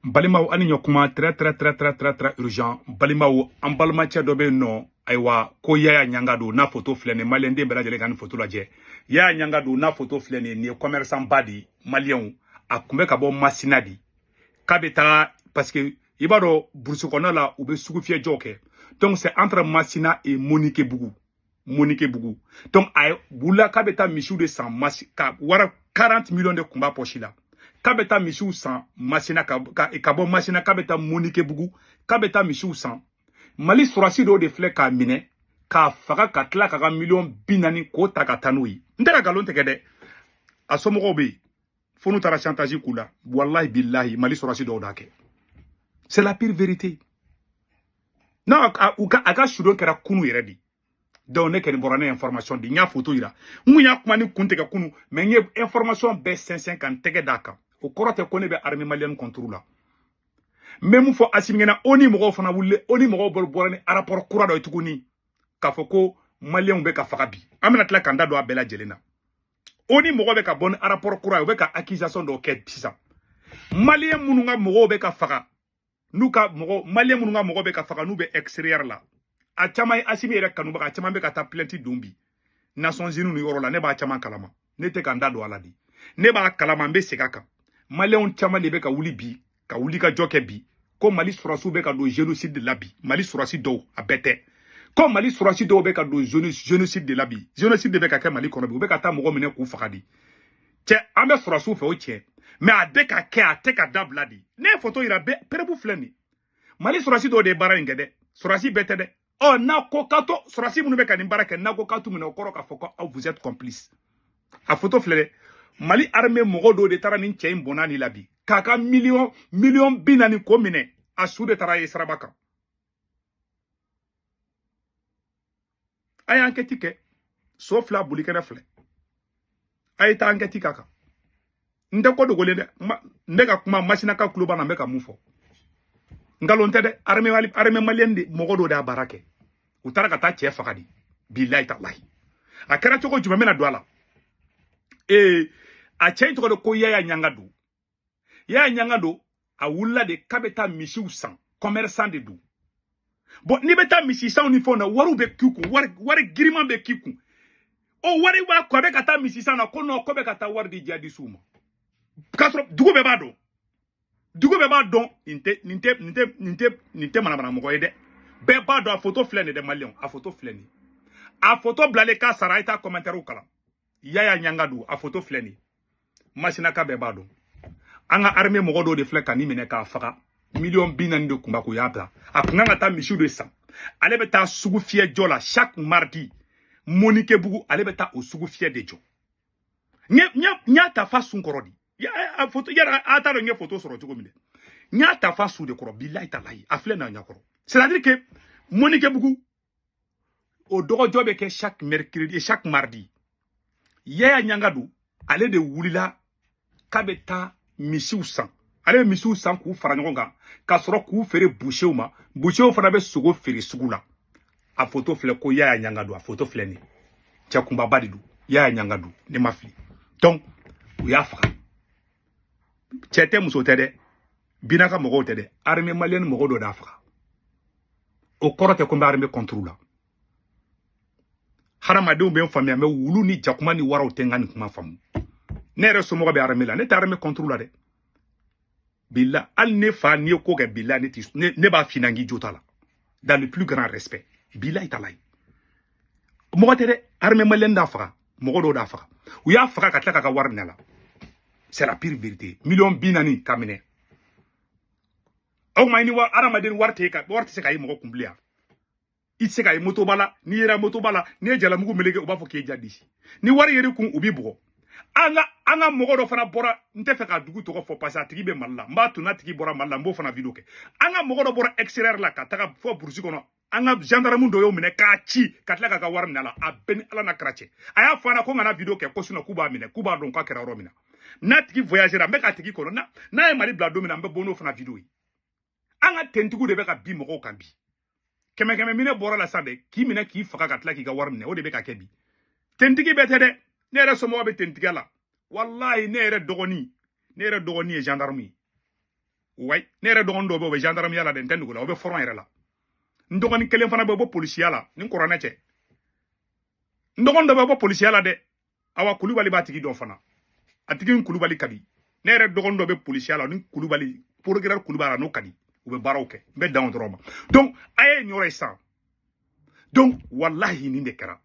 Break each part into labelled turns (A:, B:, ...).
A: Balimaw ani nyokuma très urgent. Balimaw en balmacha dobe no aywa ko yaya nyangado na photo flene malende bela jele kan photo laje. Yaya nyangado na photo flene ni commerçant badi malien a kumbe ka bo masinadi. Kabeta parce que ibaro bourse kona la ube sugu fie joke. Donc c'est entre Massina et Monique Bougou. Monique Bougou. Donc ay bula kabeta michou de 100 ka wara 40 millions de kumba pochila. Kabeta michou 100 Massina ka bon Massina kabeta Monique Bougou. Kabeta michou 100 Mali surasi do de flek ka mine ka faga ka tla ka million binani ko taka tanui. Ndera galon tekede asomo be fonu tara chantage kula wallahi billahi Mali surasi do dake. C'est la pire vérité. Non, aka shudo kera kunu yeredi. Donc ne ken borane information di nya photo ira. Munya kuma ni kunte ka kunu mais nye information be 550 tege daka. O korote kone be armée malienne contre la. Même fo asimingena oni mogo fana wulle oni mogo borane rapport kura do tukuni. Ka foko malien be ka fakabi. Amena tla kanda do abela jelena. Oni mogo be ka bon rapport kura be ka accusation do ke pisa. Malien mununga mogo be ka faka. Nuka mogo malien mununga mogo be ka faka nu be extérieur la. A chama asimi ere kanu baka chama be ka ta plenty dumbi. Nations Unies ni yorola ne ba chama kalama. Ne te kanda do aladi. Ne ba kalama mbe sekaka. Malien chama le be ka wuli bi, ka wuli ka joke bi. Ko Mali surasu be ka do génocide de la bi. Mali surasi do a bete. Ko Mali surasi do be ka do génocide de la bi. Génocide de be ka ke Mali kono be ka ta mogo mene ku fakadi. Che ambe surasu fe o che. Mais a de ka ke a te ka dabladi. Ne photo ira be perebu fleni. Mali surasi do de bara ngede. Surasi bete de. Oh, na kokato, surasi munu be ka ni bara ke na kokato munu okoro ka foko vous êtes complice. A photo flere. Mali armée mogo do de tara ni che mbonani labi. Kaka million binani ko mine a su de tara yesrabaka. Ay enquête ke sauf la bulikena fle. Ay ta enquête kaka. Ndeko do golede ndeka kuma machina ka kluba na meka mufo. Ngalonte de armée malienne de mogo do da barake. Utara ka ta che fakadi. Billahi tallahi. Akara choko juma mena douala. A chen to ko yaya nyangado. Yaya nyangado a wula de kabeta mishiu san commerçant de dou. Bon ni beta mishi san ni fona waru be kiku wari girima be kiku. O wari wa ko be kata mishi san na kono ko be kata war di jadi suma. Kasro dugo be bado. Dugo be bado ninte manabana mo koyede. Be bado a photo flene de malion a photo flene. A photo blale ka saraita commentaire kala. Yaya nyangado a photo flene. Machina ka be bado. Anga armée mogodo de fleka ni mene ka faka million binan de kumba ko yata akunganga ta michu de 100 ale beta sugu fie jola chaque mardi Monique Bougou ale beta au sugu fie de jo nya ta fa sun korodi ya a photo ya ata do nya photo soro tugo mile nya ta fa su de koro billahi talahi afle na nya koro c'est-à-dire que Monique Bougou au dogo jobe ke chaque mercredi et chaque mardi ya nyangadu ale de wulila kabeta misiw san ale misiw san ku fara ɲɔgɔn kan ka sɔrɔ k'u feere boucher ma boucher fana bɛ sogo feere sugu la a photo filɛ ko yaya ɲangadu a photo filɛ ni cɛ kunbaba de don yaya ɲangadu ne ma fili donc u y'a faga cɛ tɛ muso tɛ dɛ binaka mɔgɔw tɛ dɛ armée malienne mɔgɔ dɔ d'a faga o kɔrɔ tɛ ko n bɛ armée contre la hadamadenw bɛ n faamuya mais wulu ni jakuma ni waraw tɛ n ka nin kuma faamu ne yɛrɛ somɔgɔ bɛ armée la ne tɛ armée contre la dɛ Billa al ne fa ni ko ke Billa ne ba finangi jota la dans le plus grand respect Billa italai mo tere armée malienne da faga mo do da faga u ya faga ka taka ka war nela c'est la pire vérité million binani kamine o mayni wa aramaden warte se kay mo kumblia itse kay moto bala ni yera moto bala ni jala mugu melege o ba fo ke jadi ni war yeri kun ubi bugo anga mogo do fana bora nte fe ka dugu to fo passa tigi be malla mba tuna tigi bora malla mbo fana video ke anga mogo do bora extérieur la ka taka fo bursi kono anga gendarme do yo mine ka ci ka tla ka war nala a ben ala na krache aya fana ko ngana video ke ko suna kuba mine kuba don ka kera romina na tigi voyagera me ka tigi kono na e mari bla do mina mbe bono fana video yi anga tentigu de be ka bi mogo kan bi keme mine bora la sande ki mine ki faka ka tla ki ga war mine o de be ka kebi tentigi betede ne yɛrɛ somɔgɔ bɛ tentigɛ la wallahi ne yɛrɛ dɔgɔni ye gendarme ye ouais ne yɛrɛ dɔgɔnin dɔw bɛ u bɛ gendarmerie la dɛ n tɛ nugu la u bɛ foron yɛrɛ la n dɔgɔnin kelen fana bɛ bɔ polisiya la ni kuranɛ cɛ n dɔgɔnin dɔ bɛ bɔ polisiya la dɛ awa Kulibali b'a tigi dɔn fana a tigi Kulibali ka di ne yɛrɛ dɔgɔnin dɔ bɛ polisiya la ni Kulibali procureur Kulibali n'o ka di u bɛ baaraw kɛ n bɛ dan o dɔrɔn ma donc a ye nin yɔrɔ ye sisan donc wallahi nin de kɛra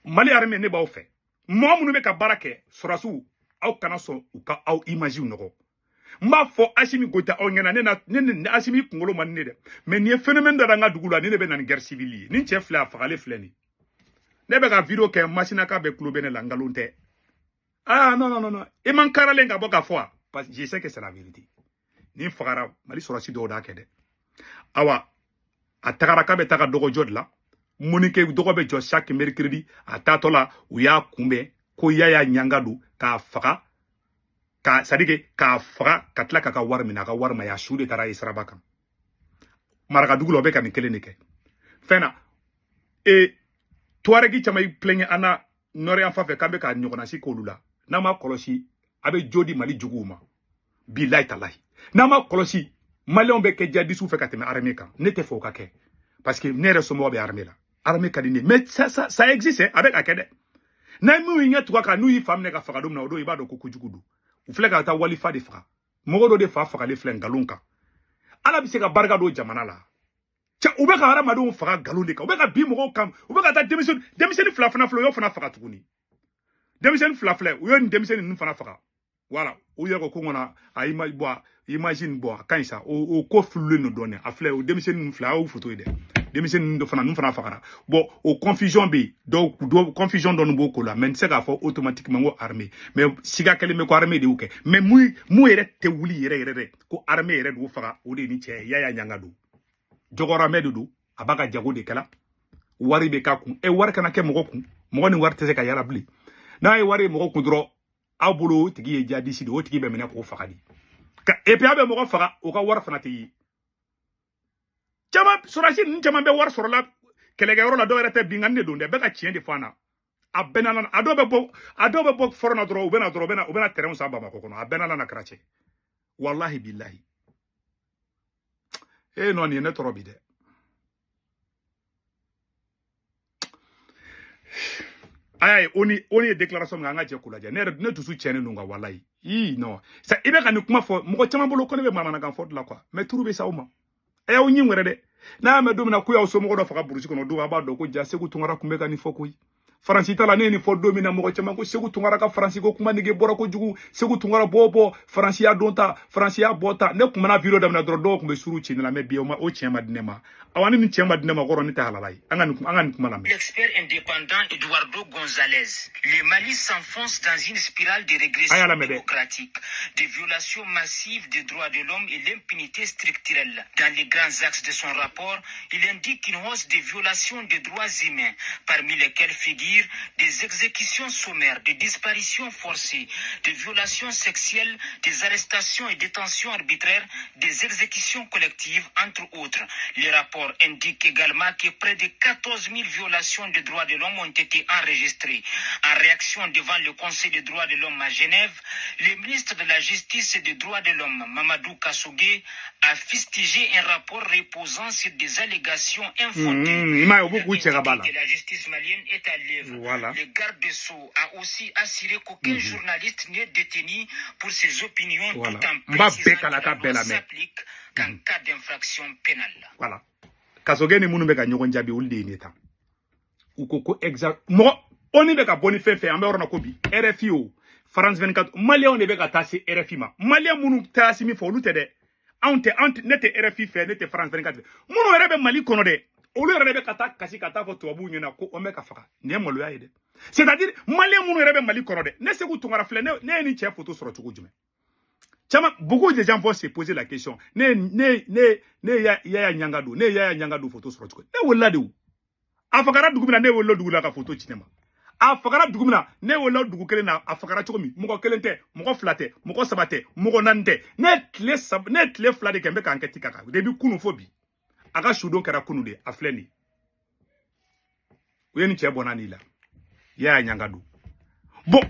A: Mali armée ne b'aw fɛ mɔgɔ minnu bɛ ka baara kɛ sɔrɔsiw aw kana sɔn u ka aw image nɔgɔ n b'a fɔ Asimi Goita aw ɲɛna ne Asimi kunkolo man ne dɛ mais nin ye phénomène dɔ an ka dugu la ni ne bɛ na ni guerre civile ye ni cɛ filɛ a fagalen filɛ nin ne bɛ ka video kɛ Masinaka bɛ kulo bɛ ne la ngalon tɛ ah non i man karalen ka bɔ ka fɔ parce que je sais que c'est la vérité ni fagara Mali sɔrɔsi dɔw da kɛ dɛ awa a tagara k'a bɛ taga dɔgɔjɔ de la Monique dɔgɔ bɛ jɔ chaque mercredi a taatɔ la u y'a kunbɛn ko Yaya Ɲanga don k'a faga k'a faga ka tila k'a ka wari minɛ a ka wari ma y'a su de taara ye siraba kan marakadugu la o bɛ ka nin kelen de kɛ fɛn na Tuaregi caman y'i plaignent an na Nord yan fan fɛ k'an bɛ ka ɲɔgɔnnasi k'olu la n'an ma kɔlɔsi a bɛ jo di Mali juguw ma bilahi talahi n'an ma kɔlɔsi Maliens bɛ kɛ jihadistes fɛ ka tɛmɛ armée kan ne tɛ fɛ o ka kɛ parce que ne yɛrɛ somɔgɔw bɛ armée la armée ka di ne mais ça existe a bɛ ka kɛ dɛ n'a min y'i ɲɛ tugu a kan n'u y'i fa minɛ ka faga don min na o don i b'a dɔn ko kojugu don u filɛ ka taa walifa de faga mɔgɔ dɔ de fa fagalen filɛ nkalon kan Ala bɛ se ka barika don jamana la u bɛ ka hadamadenw faga nkalon de kan u bɛ ka bin mɔgɔw kan u bɛ ka taa denmisɛnnin fila fana filɛ u y'o fana faga tuguni denmisɛnnin fila filɛ u y'o nin denmisɛnnin ninnu fana faga voilà u yɛrɛ ko ŋɔna a imagine bɔ a ka ɲi sa o ko fililen don dɔɔnin a filɛ o denmisɛnnin ninnu filɛ a y'o photo ye dɛ denmisɛnnin ninnu fana fagara bon o confusion bɛ yen dɔw confusion dɔɔnin b'o ko la mais n tɛ se k'a fɔ automatiquement ko armée mais siga kɛlen bɛ ko armée de y'o kɛ mais mun yɛrɛ tɛ wuli yɛrɛ dɛ ko armée yɛrɛ de y'o faga o de ye ni cɛ ye Yaya Ɲanga don jɔgɔramɛ de don a b'a ka jago de kɛla wari bɛ k'a kun wari kana kɛ mɔgɔ kun mɔgɔ ni wari tɛ se ka yala bilen n'a ye wari ye mɔgɔ kun dɔrɔn aw bolo o tigi ye jihadiste de o tigi bɛ minɛ k'o faga de et puis a bɛ mɔgɔ faga o ka wari fana tɛ ye caman sɔrɔsi ninnu caman bɛ wari sɔrɔla kɛlɛkɛyɔrɔ la dɔw yɛrɛ tɛ binkani de don dɛ bɛɛ ka tiɲɛ de fɔ an na a bɛnna a dɔw bɛ bɔ fɔrɔn na dɔrɔn u bɛna terrain san Bamakɔ kɔnɔ a bɛnna na Karachi wallahi billahi non nin ye ne tɔɔrɔ bi dɛ aya ye oni ye déclaration min an ka jɛ k'o lajɛ ne dusu tiɲɛnen don nka wallahi non i bɛ ka nin kuma fɔ mɔgɔ caman bolo ko ne bɛ manamanakan fɔ de la quoi mais turu bɛ sa aw ma a y'aw ɲin wɛrɛ dɛ n'a y'a mɛn don min na ko y'aw somɔgɔ dɔ faga burusi kɔnɔ don a b'a dɔn ko ja Segu Tunkara tun bɛ ka nin fɔ koyi Faransi ta la ne ye nin fɔ don min na mɔgɔ caman ko Segu Tunkara ka Faransi ko kuma nege bɔra kojugu Segu Tunkara bɔ Faransi y'a don ta Faransi y'a bɔ ta ne kun mana video daminɛ dɔrɔn dɔw kun bɛ suru ci ne la mais bi o tiɲɛ ma di ne ma awa ni nin tiɲɛ ma di ne ma kɔrɔ ne tɛ halala ye an ka nin kuma lamɛn.
B: L'expert indépendant Eduardo González, le Mali s'enfonce dans une spirale de régression démocratique, de violations massives des droits de l'homme et l'impunité structurelle. Dans les grands axes de son rapport, il indique une hausse des violations des droits humains, parmi lesquelles figurent des exécutions sommaires, des disparitions forcées, des violations sexuelles, des arrestations et détentions arbitraires, des exécutions collectives, entre autres. Le rapport indique également que près de 14 000 violations des droits de l'homme ont été enregistrées. En réaction devant le Conseil des droits de l'homme à Genève, le ministre de la Justice et des droits de l'homme, Mamadou Kassogé, a fustigé un rapport reposant sur des allégations infondées. Il a indiqué que la justice malienne est à l'œuvre. Voilà. Le garde des Sceaux a aussi assuré qu'aucun journaliste n'est détenu pour ses opinions, tout en précisant que la loi s'applique qu'en cas d'infraction pénale.
A: Voilà. Kassogé ni munu bɛ ka ɲɔgɔn jaabi olu de ye ne ta u ko exact mɔgɔ oni bɛ ka bɔ ni fɛn fɛn an bɛ yɔrɔ na ko bi RFI o France 24 Maliens de bɛ ka taa se RFI ma Maliens minnu taa si min fɔ olu tɛ dɛ ne tɛ RFI fɛ ne tɛ France 24 fɛ minnu yɛrɛ bɛ Mali kɔnɔ dɛ olu yɛrɛ bɛ ka taa kasi ka taa fɔ tubabuw ɲɛna ko on bɛ ka faga nin ye maloya ye dɛ c'est-à-dire Maliens minnu yɛrɛ bɛ Mali kɔnɔ dɛ ne Segu Tunkara filɛ ne ye nin cɛ photo sɔrɔ cogo jumɛn beaucoup de gens vont se poser la question Yaya Ɲanga don ne Yaya Ɲanga don photo sɔrɔ cogo ne wolola de o a fagara dugu min na ne wolola dugu la ka photo ci ne ma a fagara dugu min na ne wolola dugu kelen na a fagara cogo min mɔgɔ kelen tɛ mɔgɔ fila tɛ mɔgɔ saba tɛ mɔgɔ naani tɛ ne tile fila de kɛ n bɛ ka enquête k'a kan depuis kunu fo bi a ka sudon kɛra kunu de a filɛ nin ye u ye nin cɛ bɔnna nin la Yaya Ɲanga don bon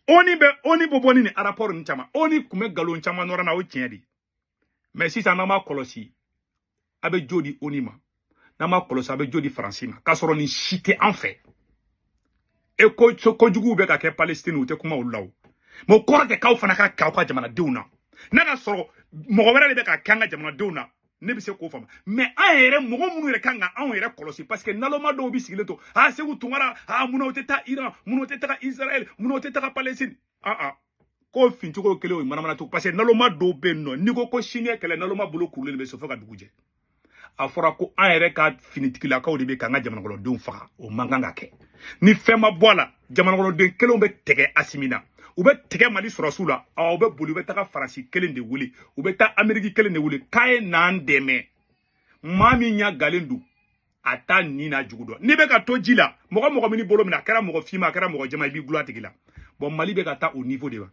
A: oni bɔ ni rapport ni caman oni kun bɛ nkalon caman nɔrɔ na o tiɲɛ de mais si ça n'a pas colossé avec Jody Onima n'a pas colossé avec Jody Francima quand on est chité en fait et ko jugu be ka ke Palestine ou te kuma ou law mo ko ke kaw fana ka jamana deuna na ka soro mo wera le be ka kanga jamana deuna ne bi se ko fama mais a yere mo munu yere kanga an yere kolosi parce que naloma do bi sigile to se ku tungara muno te ta Iran muno te ta Israël muno te ta Palestine ko fintu ko kele o manamana to parce que naloma do be no ni ko Chine kele naloma bolo kurule be so fa ka duguje a fora ko an yere ka finitikila ka o de be kanga jamana ko do fa o manganga ke ni fema boala jamana ko de kele o be tege asimina ou be tege Mali surasu la ou be boli be taka Faransi kelen de wuli ou be ta Ameriki kelen de wuli kaye nan deme mami nya galendu ata nina jugudo ni be ka toji la mogo mini bolo mina kera mogo fima kera mogo jama bi gula tigila bon Mali be ka ta au niveau de ba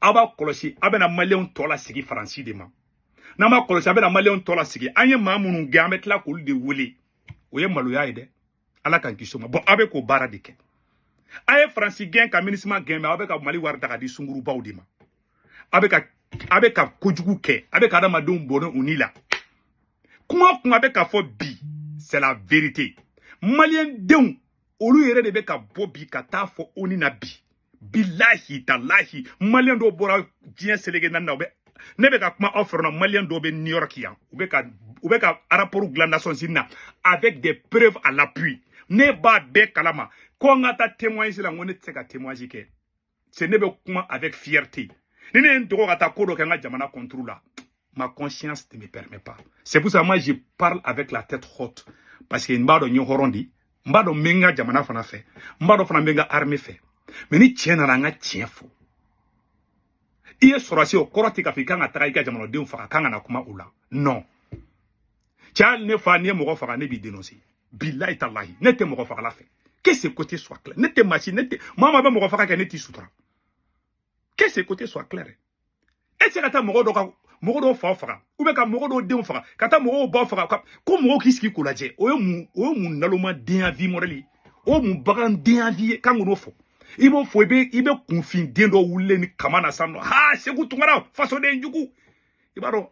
A: aba kolosi abena Malien tola sigi Faransi de ma na ma kolosi abena Malien tola sigi anye mamunu gamet la ko de wuli o ye maloya ide ala kan kisoma bon abe ko bara de ke aye Franci gen ka ministre gen ma abe ka Mali war daga di sunguru baw di ma abe ka kojugu ke abe ka dama don bono unila kuma abe ka fo bi c'est la vérité Malien den olu yere de be ka bobi ka ta fo oni na bi billahi tallahi Malien do bora dien selege nan na be ne be ka kuma offre na Malien do be New York ya ube ka rapport glandation sinna avec des preuves à l'appui ne ba be kalama ko ngata témoigner la ngone tseka témoigner ke ce ne be kuma avec fierté ni ne ndoko kata kodo ke nga jamana contrôle la ma conscience ne me permet pas c'est pour ça moi je parle avec la tête haute parce que mbado nyo horondi mbado menga jamana fana fait mbado fana menga armée fait mais ni tiena na nga tiefo iye sorasi o koroti ka fika nga taka ika jamana de faka kanga na kuma ula non tial ne fa ne mo faka ne bi dénoncer billahi tallahi ne te mo faka la fait que ce côté soit clair ne te machine ne te mama ba mo faka ka ne ti sutra que ce côté soit clair et c'est kata mo do fa faka ou be ka mo do de faka kata mo ba faka ko mo kiski ko laje o mu naloma de avi morali o mu bagan de avi kan no fo ibo fo ibe confin de do wulle ni kamana sanno se ku tungara faso de njugu ibaro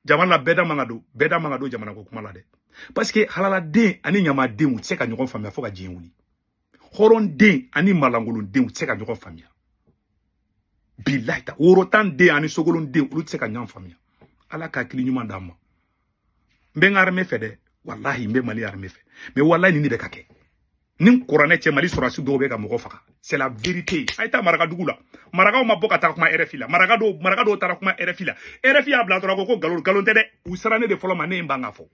A: jamana beda mangado jamana ko kuma la de parce que halala den ani nyama den u tseka nyogon famia fo ka jien wuli horon den ani malangolon den u tseka nyogon famia billahi ta worotan den ani sogolon den u tseka nyam famia ala ka kili nyuma dama mbenga arme fede wallahi mbe Mali arme fe mais wallahi ni be kake nin korane che Mali surasu do be ka mo faka c'est la vérité aita maraka dugula maraka o maboka ta kuma RFI la maraka do ta kuma RFI la RFI a bla ko galon tede u sarane de folo mané mbanga fo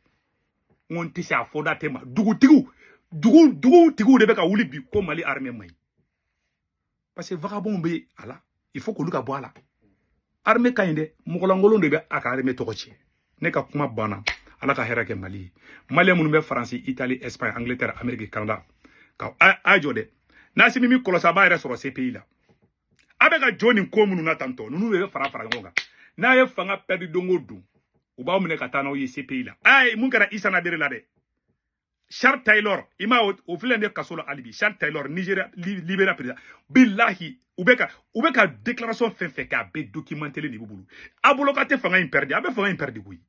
A: on tisse a foda tema dugu tigu de be ka wuli bi ko Mali armée may parce que vagabond be ala il faut que luka boala armée kayinde mugolangolon de be aka armée tokochi ne ka kuma bana ala ka hera ke Mali mun be France Italie Espagne Angleterre Amérique Canada ka ajode nasi mimi kolosa ba ere soro CPI la abeka joni ko munu na tanto nunu be fara ngonga na ye fanga perdu dongo du uba mune katana o CPI la ay mun kara Isa na dere la de Charles Taylor ima o filende kasola alibi Charles Taylor Nigeria libéra président billahi ubeka déclaration fait ka be documenter le niveau bulu abolokate fanga imperdi abe fanga imperdi kuyi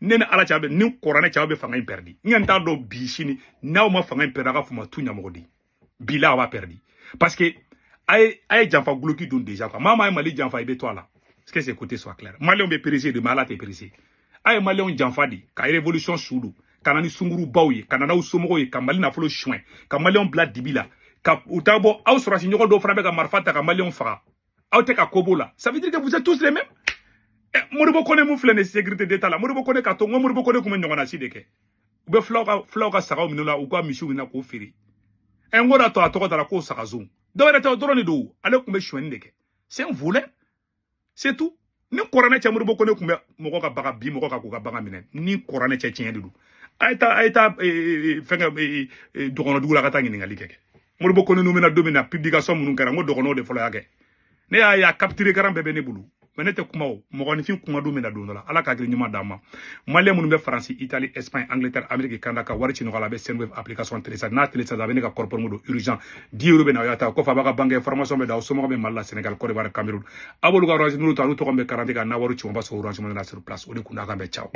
A: nene ala chabe ni korane chabe fanga imperdi nyanta do bishini na ma fanga imperdi ka fuma tunya mogodi bila wa perdi parce que ay janfa gloki don déjà quoi mama Mali janfa ibe toi là est-ce que c'est côté soit clair Mali on be périsé de malade périsé ay Mali on janfa di ka révolution soudou kanani sunguru bawye kanana usomogo ye ka Mali na folo chouin ka Mali on blad dibila ka utabo aw sura signoko do frabe ka marfata ka Mali on fara aw te ka kobola ça veut dire que vous êtes tous les mêmes Moribo kone mu flene sécurité d'état la Moribo kone ka to Moribo kone kuma nyongana sideke ube flauka saka minula ou kwa mishu na ko firi ngora to atoko dala ko saka zoom dore to drone do ale kuma chouin deke c'est un volet c'est tout ni korane cha Moribo kone kuma moko ka baga bi moko ka ko ka baga minen ni korane cha chien du aita fenga dogono dugula kata ngi ngali keke Moribo kone no mena domina publication munun kara ngo dogono de folo yake ne ya capturer karam bebe ne bulu menete kuma o mogonifin kuma du mena dondola ala ka gili nyuma dama malien munu be France Italie Espagne Angleterre Amérique Canada ka wari chino kala be Sendwave application télécharge na télécharge abene ka corpor mudo urgent 10 € be na yata ko fa baka banque information be da so mo be malla Sénégal Côte d'Ivoire Cameroun abolu ga orange nulu to anu to ko be 40 ka na waru chimo ba so orange mo na sur place o de kunda ka be ciao